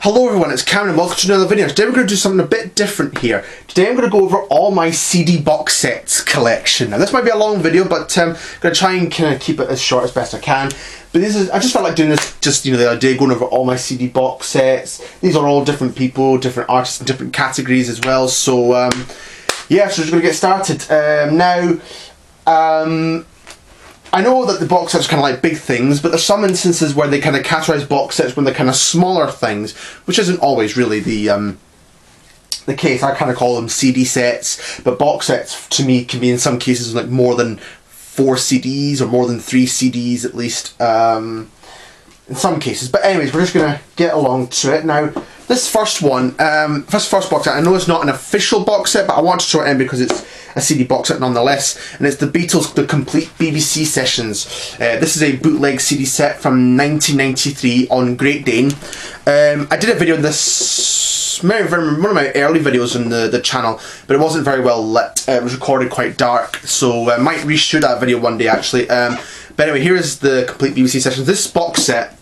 Hello everyone, it's Cameron and welcome to another video. Today we're going to do something a bit different here. Today I'm going to go over all my CD box sets collection. Now this might be a long video, but I'm going to try and kind of keep it as short as best I can. But I just felt like doing this just, the other day, going over all my CD box sets. These are all different people, different artists, and different categories as well. So yeah, so we're just going to get started. I know that the box sets are kind of like big things, but there's some instances where they kind of categorize box sets when they're kind of smaller things, which isn't always really the case. I kind of call them CD sets, but box sets to me can be in some cases like more than 4 CDs or more than 3 CDs at least, in some cases. But anyways, we're just going to get along to it. Now, this first one, first box set, I know it's not an official box set, but I want to show it in because it's a CD box set nonetheless, and it's the Beatles The Complete BBC Sessions. This is a bootleg CD set from 1993 on Great Dane. I did a video on this, one of my early videos on the channel, but it wasn't very well lit. It was recorded quite dark, so I might reshoot that video one day actually. But anyway, here is the Complete BBC Sessions. This box set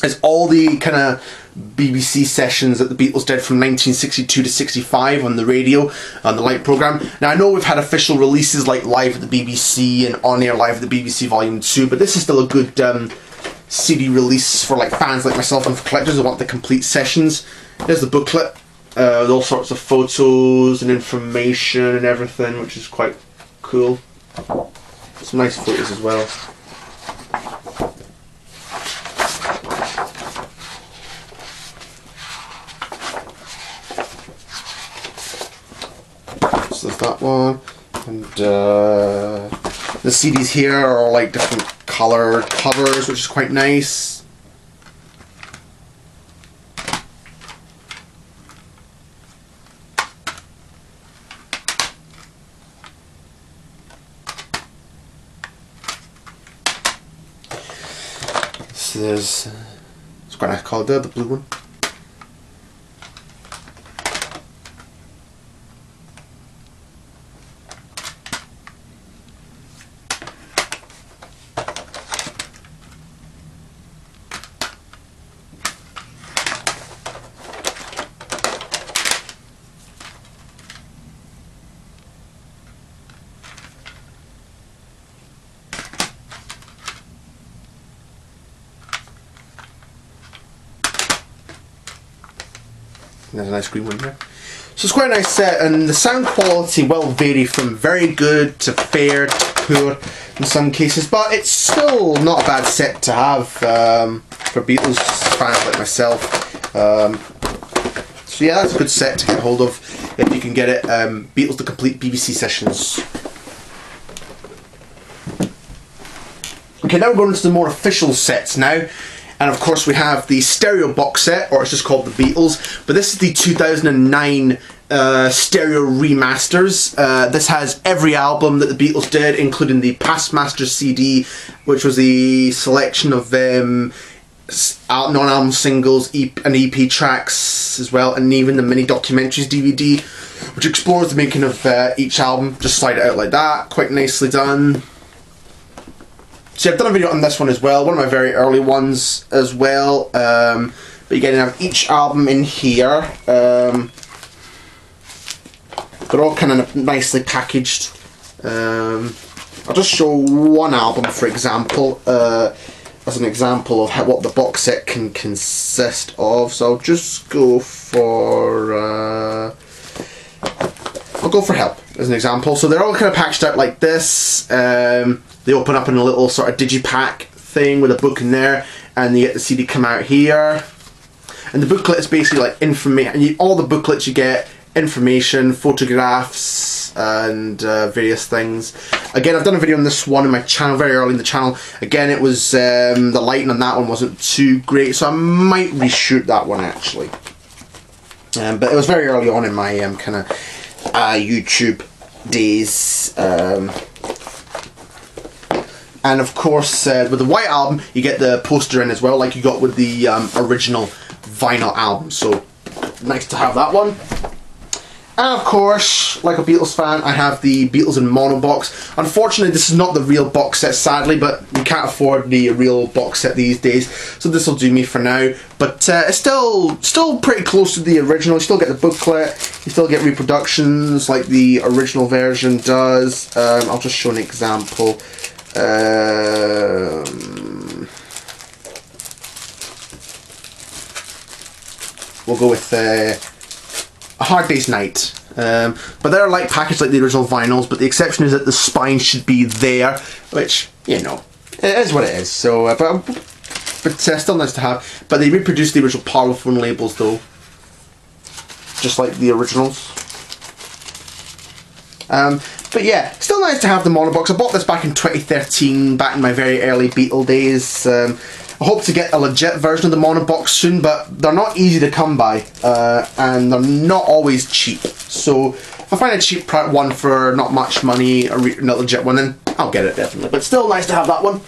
is all the kind of BBC sessions that the Beatles did from 1962 to 65 on the radio, on the Light programme. Now I know we've had official releases like Live at the BBC and On Air Live at the BBC Volume 2, but this is still a good CD release for like fans like myself and for collectors who want the complete sessions. There's the booklet with all sorts of photos and information and everything, which is quite cool. Some nice photos as well. So there's that one, and the CDs here are all like different coloured covers, which is quite nice. So there's, it's quite nice colour there, the blue one. There's a nice green one here. So it's quite a nice set, and the sound quality will vary from very good to fair to poor in some cases, but it's still not a bad set to have for Beatles fans like myself. So yeah, that's a good set to get hold of if you can get it. Beatles The Complete BBC Sessions. Okay, now we're going into the more official sets now. And of course we have the stereo box set, or it's just called The Beatles, but this is the 2009 stereo remasters. This has every album that the Beatles did, including the Past Masters CD, which was the selection of non-album singles and EP tracks as well, and even the mini documentaries DVD, which explores the making of each album. Just slide it out like that, quite nicely done. So I've done a video on this one as well, one of my very early ones as well, but you get to have each album in here. They're all kind of nicely packaged. I'll just show one album for example, as an example of what the box set can consist of. So I'll just go for, I'll go for Help as an example. So they're all kind of packaged out like this. They open up in a little sort of digipack thing with a book in there, and you get the CD come out here. And the booklet is basically like information. All the booklets you get information, photographs, and various things. Again, I've done a video on this one in my channel, very early in the channel. Again, it was the lighting on that one wasn't too great, so I might reshoot that one actually. But it was very early on in my kind of YouTube days. And of course, with the white album, you get the poster in as well, like you got with the original vinyl album. So nice to have that one. And of course, like a Beatles fan, I have the Beatles in mono box. Unfortunately, this is not the real box set, sadly, but you can't afford the real box set these days, so this will do me for now. But it's still pretty close to the original. You still get the booklet, you still get reproductions like the original version does. I'll just show an example. We'll go with A Hard Day's Night. But they're like packaged like the original vinyls, but the exception is that the spine should be there, which, you know, it is what it is. So, but still nice to have. But they reproduced the original Parlophone labels though, just like the originals. But yeah, still nice to have the mono box. I bought this back in 2013, back in my very early Beatle days. I hope to get a legit version of the mono box soon, but they're not easy to come by, and they're not always cheap. So if I find a cheap one for not much money, a not legit one, then I'll get it definitely. But still nice to have that one.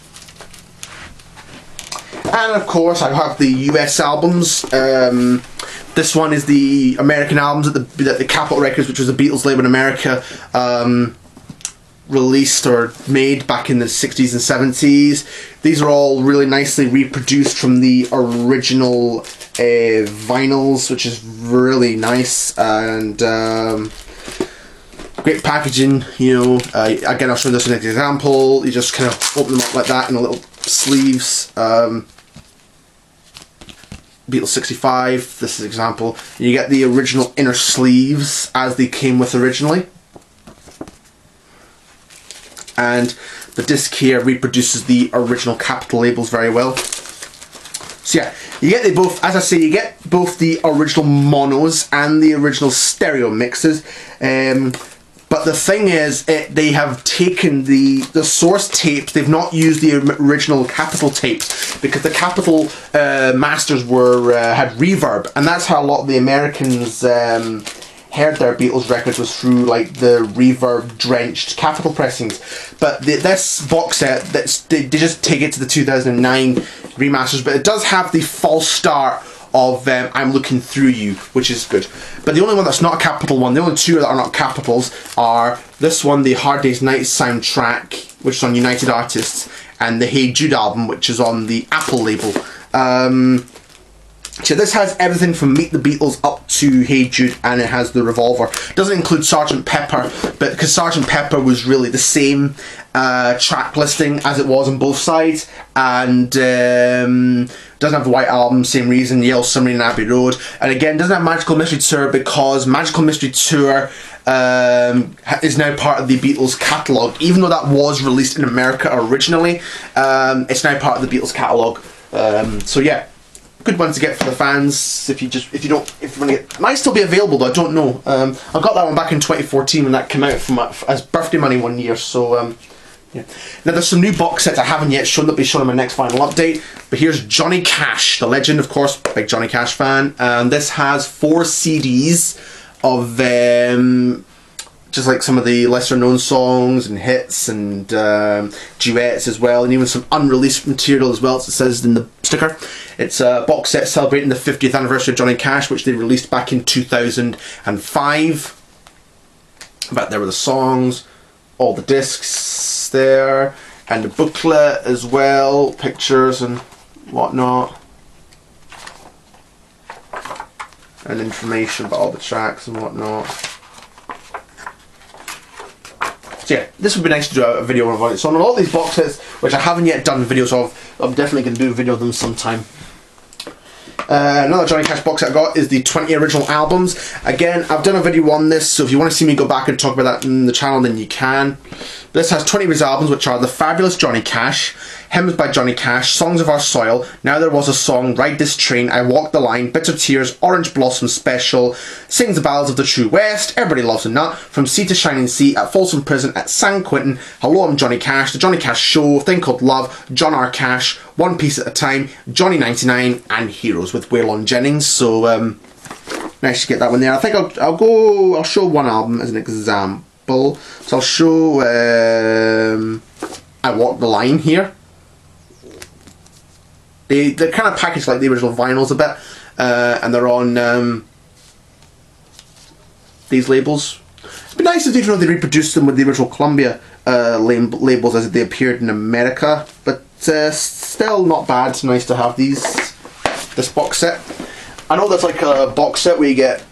And of course, I have the US albums. This one is the American albums that the Capitol Records, which was the Beatles label in America, released or made back in the 60s and 70s. These are all really nicely reproduced from the original vinyls, which is really nice, and great packaging, you know. Again, I'll show this in an example. You just kind of open them up like that in the little sleeves. Beatles 65, this is an example. You get the original inner sleeves as they came with originally. And the disc here reproduces the original Capitol labels very well. So yeah, you get both, as I say, you get both the original monos and the original stereo mixes. But the thing is, they have taken the source tapes, they've not used the original Capitol tapes, because the Capitol masters had reverb, and that's how a lot of the Americans heard their Beatles records, was through like the reverb drenched Capitol pressings. But this box set, they just take it to the 2009 remasters, but it does have the false start of I'm Looking Through You, which is good. But the only one that's not a Capitol one, the only two that are not Capitals, are this one, the Hard Day's Night soundtrack, which is on United Artists, and the Hey Jude album, which is on the Apple label. So this has everything from Meet the Beatles up to Hey Jude, and it has the Revolver. It doesn't include Sgt. Pepper, but because Sgt. Pepper was really the same track listing as it was on both sides, and doesn't have the White Album, same reason, Yellow Submarine and Abbey Road. And again, doesn't have Magical Mystery Tour, because Magical Mystery Tour is now part of the Beatles catalogue. Even though that was released in America originally, it's now part of the Beatles catalogue. So yeah, good one to get for the fans. If you want to get, it might still be available though, I don't know. I got that one back in 2014 when that came out as birthday money one year. So yeah. Now there's some new box sets I haven't yet shown, that'll be shown in my next final update. But here's Johnny Cash, the legend, of course, big Johnny Cash fan. And this has 4 CDs of just like some of the lesser known songs and hits and duets as well, and even some unreleased material as well, as it says in the sticker. It's a box set celebrating the 50th anniversary of Johnny Cash, which they released back in 2005. But there were the songs, all the discs there, and the booklet as well, pictures and whatnot, and information about all the tracks and whatnot. So yeah, this would be nice to do a video of it. So on all these box sets, which I haven't yet done videos of, I'm definitely going to do a video of them sometime. Another Johnny Cash box set I got is the 20 original albums. Again, I've done a video on this, so if you want to see me go back and talk about that in the channel, then you can. This has 20 of his albums, which are The Fabulous Johnny Cash, Hymns by Johnny Cash, Songs of Our Soil, Now There Was a Song, Ride This Train, I Walk the Line, Bitter Tears, Orange Blossom Special, Sings the Ballads of the True West, Everybody Loves a Nut, From Sea to Shining Sea, At Folsom Prison, At San Quentin, Hello, I'm Johnny Cash, The Johnny Cash Show, Thing Called Love, John R. Cash, One Piece at a Time, Johnny 99, and Heroes with Waylon Jennings. So nice to get that one there. I think I'll show one album as an example. So I'll show I Walk the Line here. They're kind of packaged like the original vinyls a bit, and they're on these labels. It'd be nice if they, they reproduced them with the original Columbia labels as they appeared in America, but still not bad. It's nice to have this box set. I know there's like a box set where you get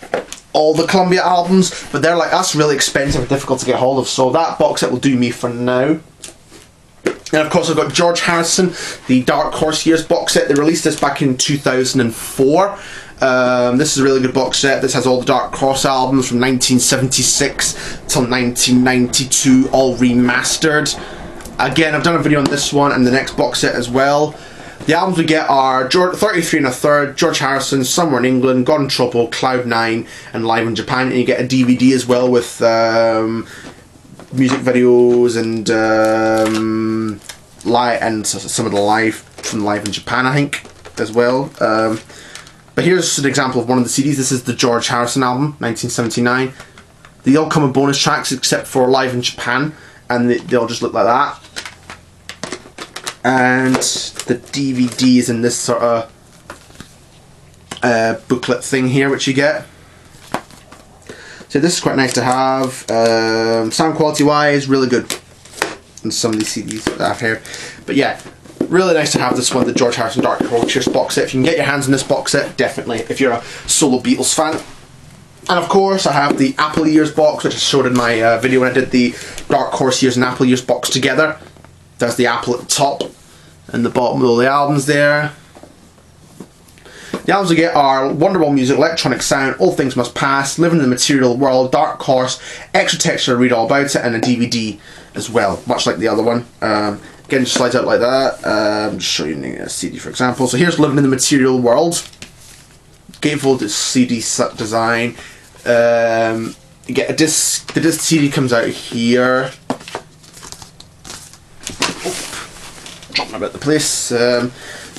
all the Columbia albums, but they're like, that's really expensive and difficult to get hold of, so that box set will do me for now. And of course I've got George Harrison, the Dark Horse Years box set. They released this back in 2004. This is a really good box set. This has all the Dark Horse albums from 1976 till 1992, all remastered. Again, I've done a video on this one and the next box set as well. The albums we get are 33 1/3, George Harrison, Somewhere in England, God in Trouble, Cloud 9, and Live in Japan. And you get a DVD as well with music videos and some of the live from Live in Japan, I think, as well. But here's an example of one of the CDs. This is the George Harrison album, 1979. They all come with bonus tracks except for Live in Japan, and they all just look like that. And the DVD is in this sort of booklet thing here, which you get. So this is quite nice to have. Sound quality wise, really good in some of these CDs that I have here. But yeah, really nice to have this one, the George Harrison Dark Horse Years box set. If you can get your hands on this box set, definitely, if you're a solo Beatles fan. And of course I have the Apple Years box, which I showed in my video when I did the Dark Horse Years and Apple Years box together. There's the Apple at the top and the bottom with all the albums there. The albums we get are Wonderwall Music, Electronic Sound, All Things Must Pass, Living in the Material World, Dark Horse, Extra Texture, Read All About It, and a DVD as well, much like the other one. Again, just slides out like that. Just show you a CD for example. So here's Living in the Material World. Gatefold CD design. You get a disc. The disc CD comes out here. Dropping about the place.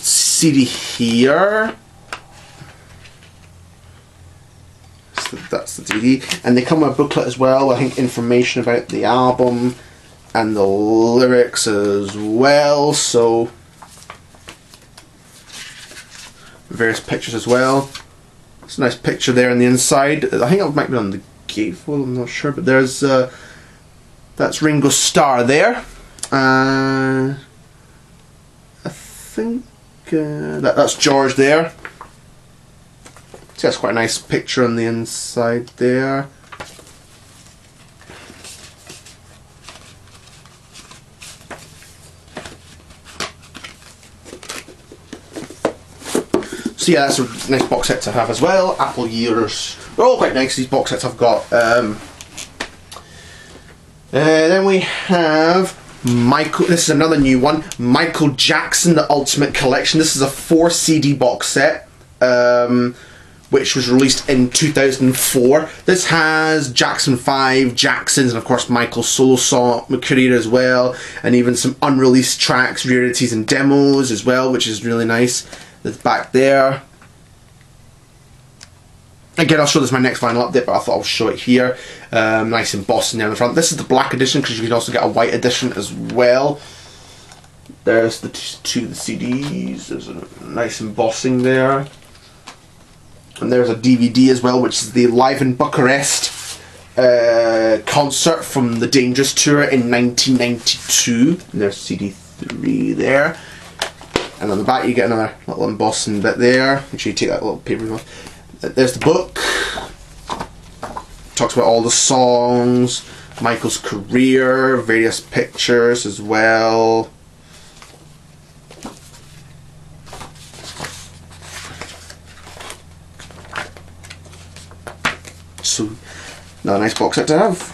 CD here. So that's the DVD, and they come with a booklet as well. I think information about the album and the lyrics as well. So various pictures as well. It's a nice picture there on the inside. I think it might be on the gatefold, I'm not sure, but there's that's Ringo Starr there. I think that's George there. So that's quite a nice picture on the inside there. So yeah, that's a nice box set to have as well. Apple Years. They're all quite nice, these box sets I've got. Then we have Michael, this is another new one, Michael Jackson, The Ultimate Collection. This is a 4 CD box set, which was released in 2004. This has Jackson 5, Jackson's, and of course Michael's solo song career as well, and even some unreleased tracks, rarities and demos as well, which is really nice. That's back there. Again, I'll show this in my next final update, but I thought I'll show it here. Nice embossing there in the front. This is the black edition, because you can also get a white edition as well. There's the two of the CDs. There's a nice embossing there. And there's a DVD as well, which is the Live in Bucharest concert from the Dangerous Tour in 1992. And there's CD3 there. And on the back you get another little embossing bit there. Make sure you take that little paper off. There's the book. Talks about all the songs, Michael's career, various pictures as well. So, another nice box set to have.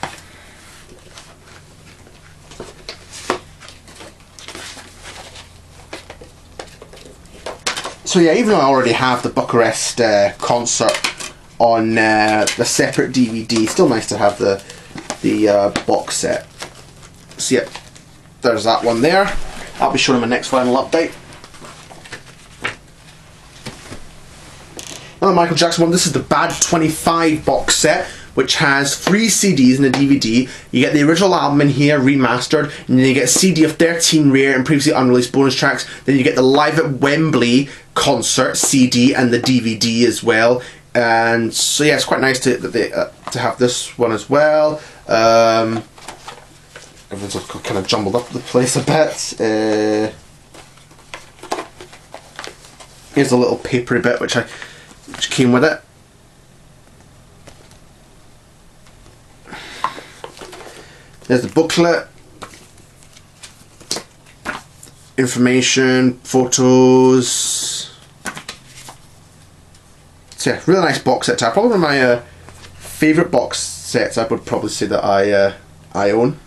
So yeah, even though I already have the Bucharest concert on the separate DVD, still nice to have the box set. So yeah, there's that one there. I'll be showing my next final update. Another Michael Jackson one. This is the Bad 25 box set, which has 3 CDs and a DVD. You get the original album in here, remastered, and then you get a CD of 13 rare and previously unreleased bonus tracks. Then you get the Live at Wembley concert CD and the DVD as well And so yeah, it's quite nice to have this one as well. Everyone's kind of jumbled up the place a bit. Here's a little papery bit which came with it. There's the booklet, information, photos. So yeah, really nice box set. Probably one of my favourite box sets I would probably say that I own.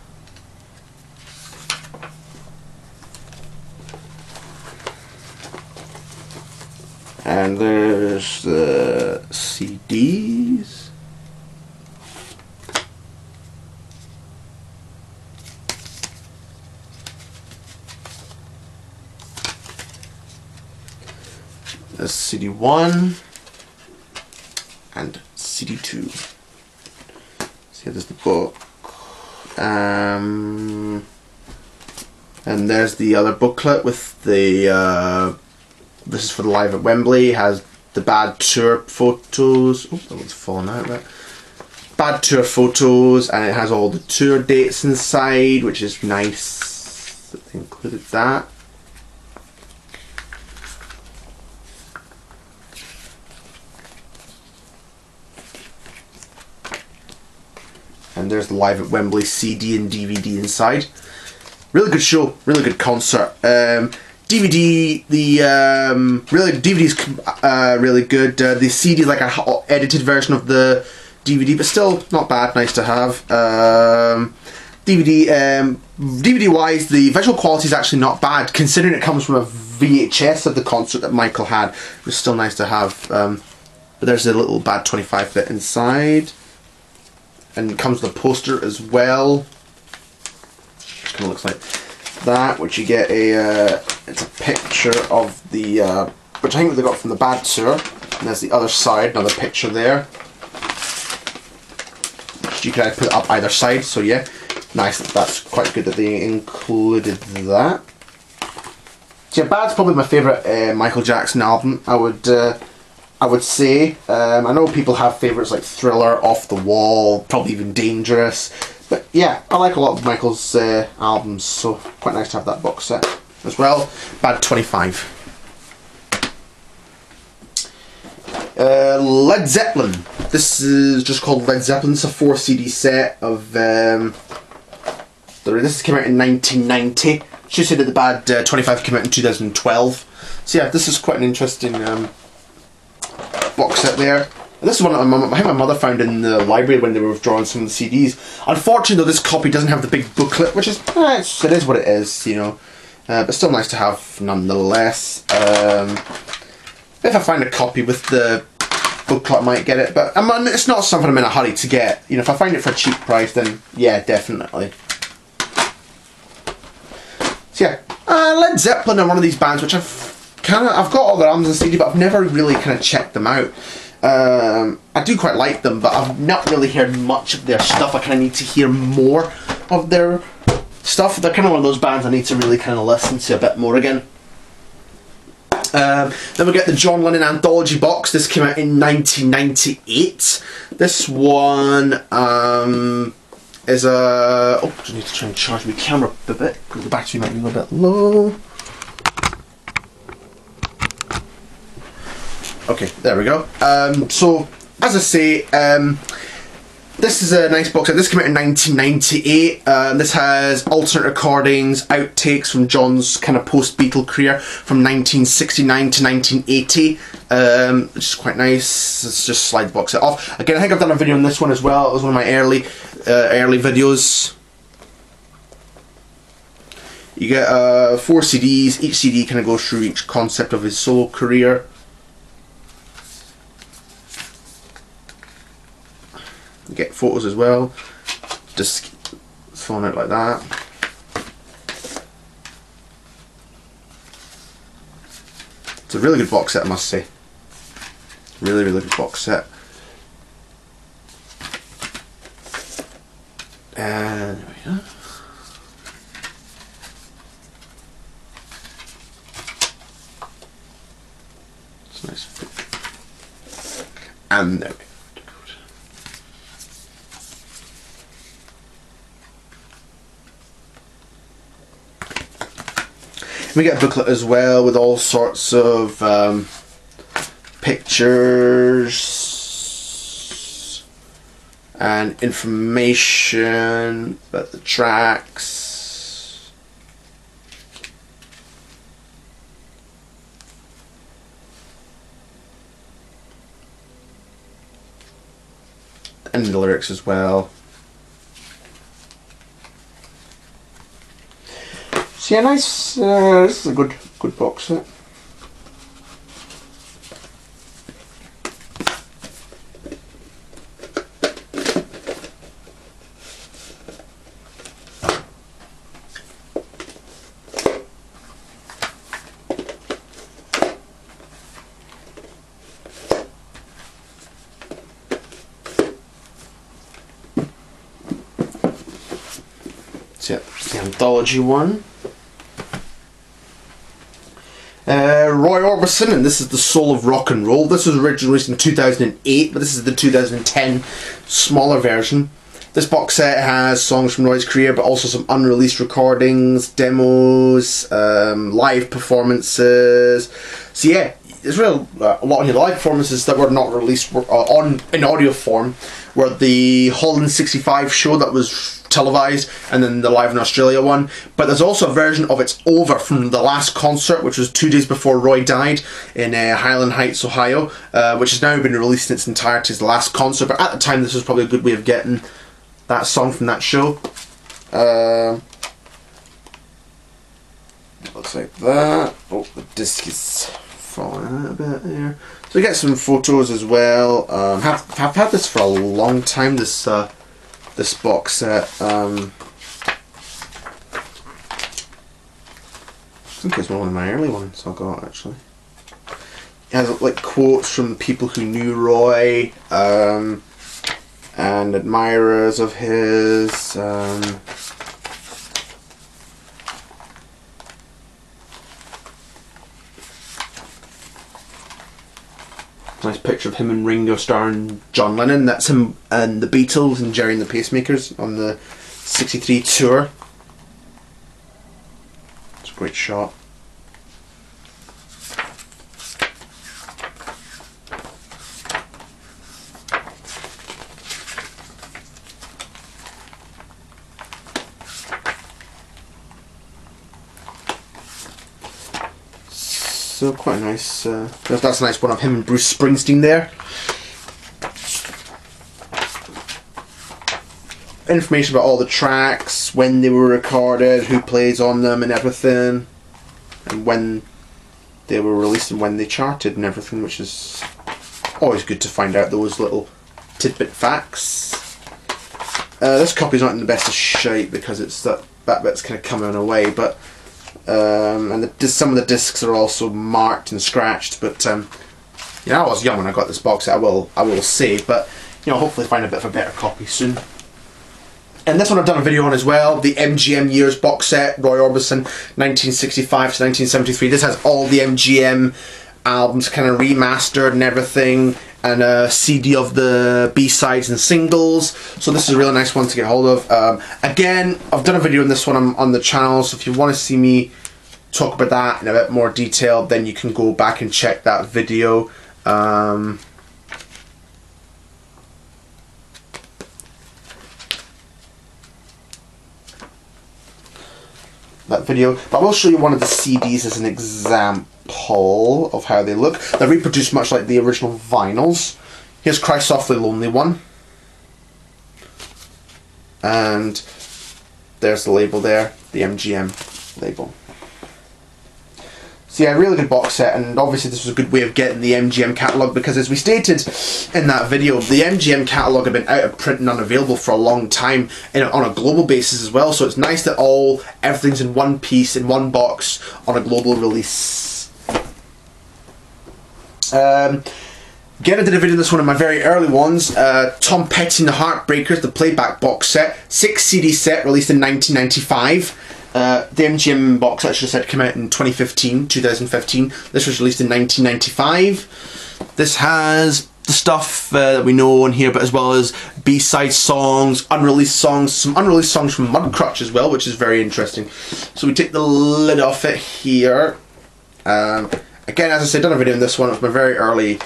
And there's the CDs. There's CD1 and CD2. So yeah, there's the book. And there's the other booklet with the this is for the Live at Wembley. It has the Bad Tour photos. Oh, that one's falling out there. Bad Tour photos, and it has all the tour dates inside, which is nice that they included that. And there's the Live at Wembley CD and DVD inside. Really good show, really good concert. DVD, DVD's really good. The CD is like a edited version of the DVD, but still not bad. Nice to have. DVD wise, the visual quality is actually not bad, considering it comes from a VHS of the concert that Michael had. It was still nice to have. But there's a little Bad 25 bit inside, and it comes with a poster as well. It kind of looks like that, which you get it's a picture of the which I think they got from the Bad Tour, and there's the other side, another picture there, which you can put it up either side. So yeah, nice. That's quite good that they included that. So yeah, Bad's probably my favourite Michael Jackson album. I would say. I know people have favourites like Thriller, Off the Wall, probably even Dangerous. But yeah, I like a lot of Michael's albums, so quite nice to have that box set as well. Bad 25. Led Zeppelin. This is just called Led Zeppelin. It's a 4 CD set of... this came out in 1990. Should say that the Bad 25 came out in 2012. So yeah, this is quite an interesting box set there. And this is one that I think my mother found in the library when they were withdrawing some of the CDs. Unfortunately, though, this copy doesn't have the big booklet, which is it is what it is, you know. But still nice to have nonetheless. If I find a copy with the booklet, I might get it. But it's not something I'm in a hurry to get. You know, if I find it for a cheap price, then yeah, definitely. So yeah, Led Zeppelin are one of these bands which I've got all their albums on CD, but I've never really kind of checked them out. I do quite like them, but I've not really heard much of their stuff. I kind of need to hear more of their stuff. They're kind of one of those bands I need to really kind of listen to a bit more again. Then we get the John Lennon Anthology box. This came out in 1998. This one is a... Oh, I need to try and charge my camera a bit because the battery might be a little bit low. Okay, there we go. So, as I say, this is a nice box set. This came out in 1998. This has alternate recordings, outtakes from John's kind of post-Beatle career from 1969 to 1980, which is quite nice. Let's just slide the box set off. Again, I think I've done a video on this one as well. It was one of my early videos. You get 4 CDs. Each CD kind of goes through each concept of his solo career. You get photos as well, just thrown out like that. It's a really good box set, I must say. Really, really good box set. And there we go. It's nice. And there we get a booklet as well with all sorts of pictures and information about the tracks. And the lyrics as well. So yeah, nice. This is a good box set. So yeah, the anthology one. Roy Orbison, and this is The Soul of Rock and Roll. This was originally released in 2008, but this is the 2010 smaller version. This box set has songs from Roy's career, but also some unreleased recordings, demos, live performances. So yeah, there's really a lot of the live performances that were not released were, in audio form were the Holland 65 show that was televised, and then the Live in Australia one. But there's also a version of It's Over from the last concert, which was 2 days before Roy died in Highland Heights, Ohio, which has now been released in its entirety as the last concert. But at the time, this was probably a good way of getting that song from that show. Looks like that. Oh, the disc is falling out a bit there. So we get some photos as well. Have had this for a long time. This box set. I think it's one of my early ones I got actually. It has like quotes from people who knew Roy and admirers of his. Nice picture of him and Ringo Starr and John Lennon. That's him and the Beatles and Jerry and the Pacemakers on the '63 tour. It's a great shot. So quite nice. That's a nice one of him and Bruce Springsteen there. Information about all the tracks, when they were recorded, who plays on them, and everything, and when they were released and when they charted and everything, which is always good to find out those little tidbit facts. This copy's not in the best of shape because it's that bit's kind of coming away, but. And some of the discs are also marked and scratched, but I was young when I got this box set, I will say, but hopefully find a bit of a better copy soon. And this one I've done a video on as well, the MGM Years box set, Roy Orbison 1965 to 1973. This has all the MGM albums kind of remastered and everything, and a CD of the B-sides and singles, so this is a really nice one to get hold of. Again, I've done a video on this one on the channel, so if you want to see me talk about that in a bit more detail, then you can go back and check that video. But I will show you one of the CDs as an example of how they look. They're reproduced much like the original vinyls. Here's Cry Softly Lonely One, and there's the label there, the MGM label. So yeah, really good box set, and obviously this was a good way of getting the MGM catalogue, because as we stated in that video, the MGM catalogue had been out of print and unavailable for a long time on a global basis as well, so it's nice that everything's in one piece, in one box, on a global release. Again, I did a video on this one of my very early ones, Tom Petty and the Heartbreakers, the playback box set, 6 CD set released in 1995. The MGM box set, I should have said, came out in 2015. This was released in 1995. This has the stuff that we know on here, but as well as B-side songs, unreleased songs, some unreleased songs from Mudcrutch as well, which is very interesting. So we take the lid off it here. Again, as I said, done a video on this one. It was my very early,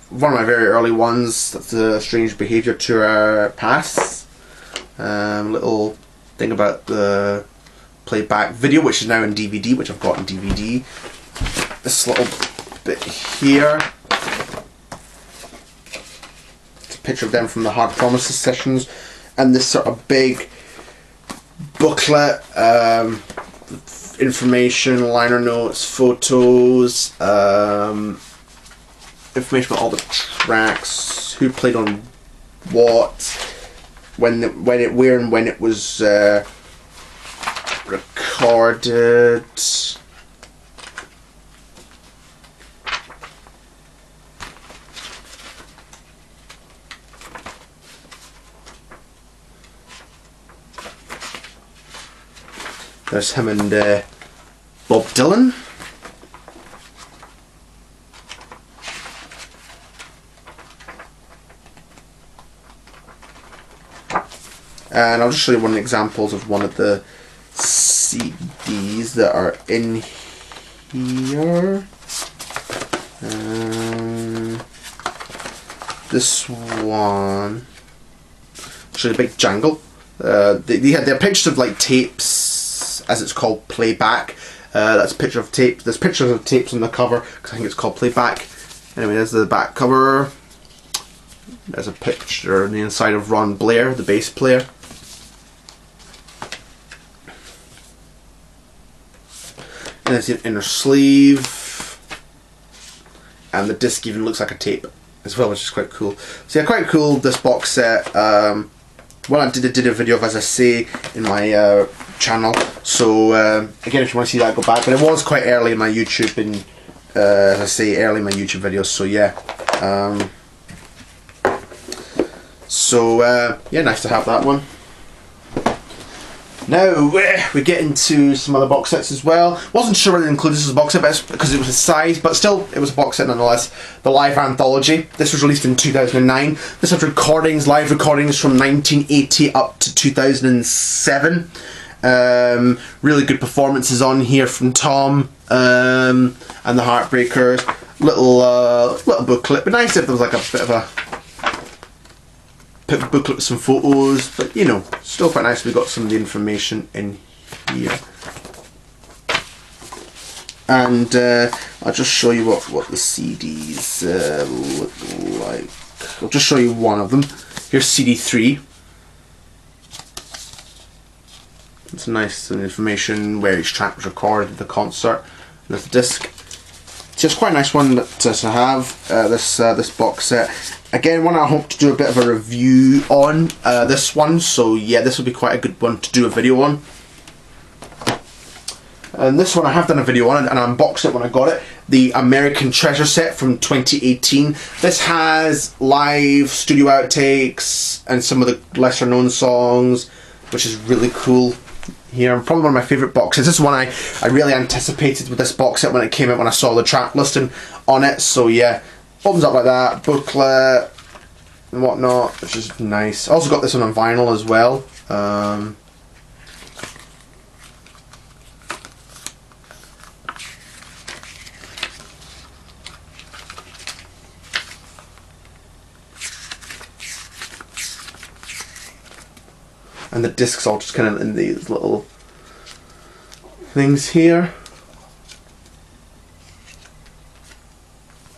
one of my very early ones. That's the Strange Behaviour Tour Pass. Little thing about the playback video, which is now in DVD, which I've got in DVD. This little bit here. It's a picture of them from the Hard Promises sessions, and this sort of big booklet. Information, liner notes, photos, information about all the tracks, who played on what, where and when it was recorded. There's him and Bob Dylan. And I'll just show you one of the examples of one of the CDs that are in here. This one. I'll show you a big jangle. They had their pictures of like tapes, as it's called, playback. That's a picture of tape. There's pictures of tapes on the cover because I think it's called playback. Anyway, there's the back cover. There's a picture on the inside of Ron Blair, the bass player. And there's the inner sleeve. And the disc even looks like a tape as well, which is quite cool. So yeah, quite cool, this box set. Well, I did a video of, as I say, in my channel. So again, if you want to see that, go back. But it was quite early in my YouTube, and as I say, early in my YouTube videos. So yeah, yeah, nice to have that one. Now we get into some other box sets as well. Wasn't sure whether to include this as a box set, but because it was a size, but still it was a box set nonetheless. The Live Anthology. This was released in 2009. This had recordings, live recordings from 1980 up to 2007. Really good performances on here from Tom and the Heartbreakers. Little booklet, but nice if there was like a bit of a booklet with some photos, but you know, still quite nice. We got some of the information in here, and I'll just show you what the CDs look like. I'll just show you one of them. Here's CD 3. It's nice information where each track was recorded at the concert. There's the disc. It's just quite a nice one to have. This box set. Again, one I hope to do a bit of a review on, this one, so yeah, this will be quite a good one to do a video on. And this one I have done a video on, and I unboxed it when I got it, the American Treasure set from 2018. This has live studio outtakes and some of the lesser known songs, which is really cool. Here, probably one of my favourite boxes. This is one I really anticipated with this box set when it came out, when I saw the track listing on it, so yeah. Opens up like that, booklet and whatnot, which is nice. I also got this one on vinyl as well. And the discs all just kind of in these little things here.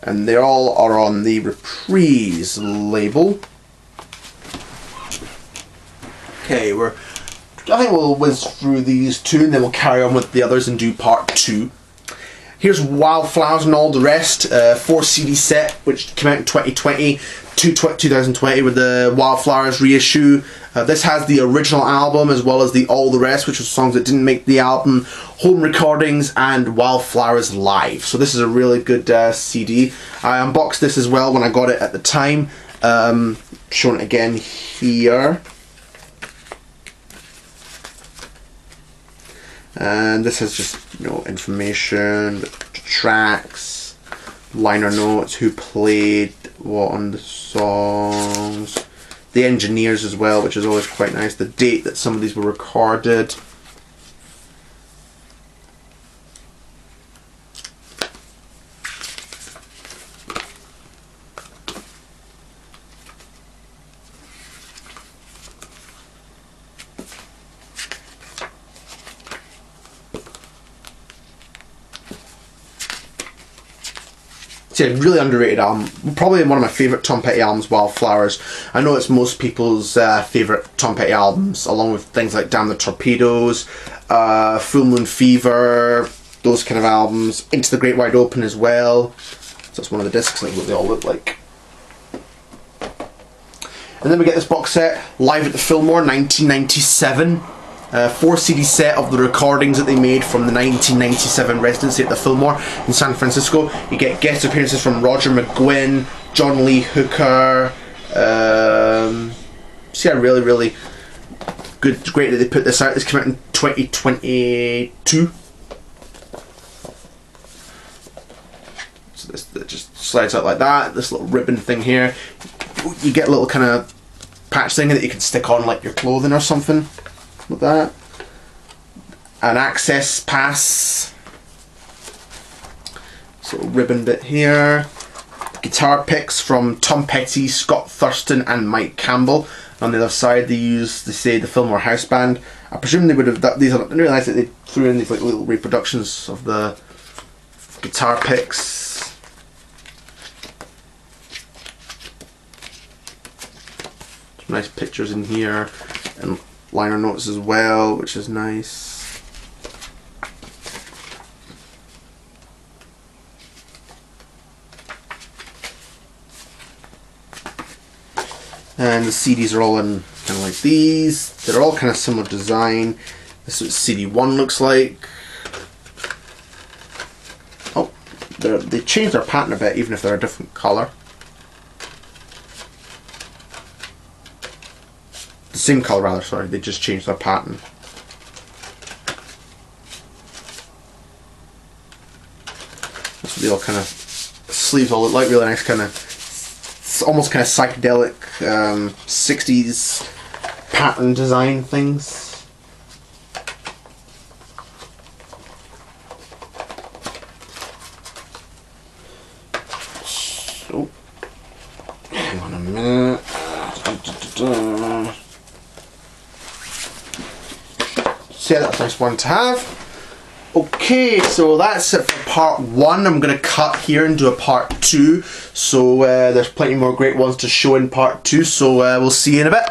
And they all are on the Reprise label. Okay, I think we'll whiz through these two, and then we'll carry on with the others and do part 2. Here's Wildflowers and All the Rest, 4 CD set, which came out in 2020 to 2020 with the Wildflowers reissue. This has the original album as well as the All the Rest, which was songs that didn't make the album, home recordings, and Wildflowers live. So this is a really good CD. I unboxed this as well when I got it at the time. Shown it again here. And this has just, you know, information, tracks, liner notes, who played what on the songs, the engineers as well, which is always quite nice, the date that some of these were recorded. It's a really underrated album. Probably one of my favourite Tom Petty albums, Wildflowers. I know it's most people's favourite Tom Petty albums, along with things like Damn the Torpedoes, Full Moon Fever, those kind of albums. Into the Great Wide Open as well. So that's one of the discs, like what they all look like. And then we get this box set, Live at the Fillmore, 1997. 4 CD set of the recordings that they made from the 1997 residency at the Fillmore in San Francisco. You get guest appearances from Roger McGuinn, John Lee Hooker. So yeah, really good, great that they put this out. This came out in 2022. So this that just slides out like that. This little ribbon thing here. You get a little kind of patch thing that you can stick on like your clothing or something. With that, an access pass, this little ribbon bit here, guitar picks from Tom Petty, Scott Thurston and Mike Campbell. On the other side they say the Fillmore House Band. I presume they would have, these are, I didn't realise that they threw in these like little reproductions of the guitar picks. Some nice pictures in here and liner notes as well, which is nice. And the CDs are all in kind of like these. They're all kind of similar design. This is what CD 1 looks like. Oh, they changed their pattern a bit, even if they're a different colour. The same colour rather, sorry, they just changed their pattern. That's what they all kind of, sleeves all look like, really nice kind of, it's almost kind of psychedelic 60s pattern design things. So, hang on a minute. So yeah, that's a nice one to have. Okay, so that's it for part 1. I'm going to cut here and do a part 2. So there's plenty more great ones to show in part 2. So we'll see you in a bit.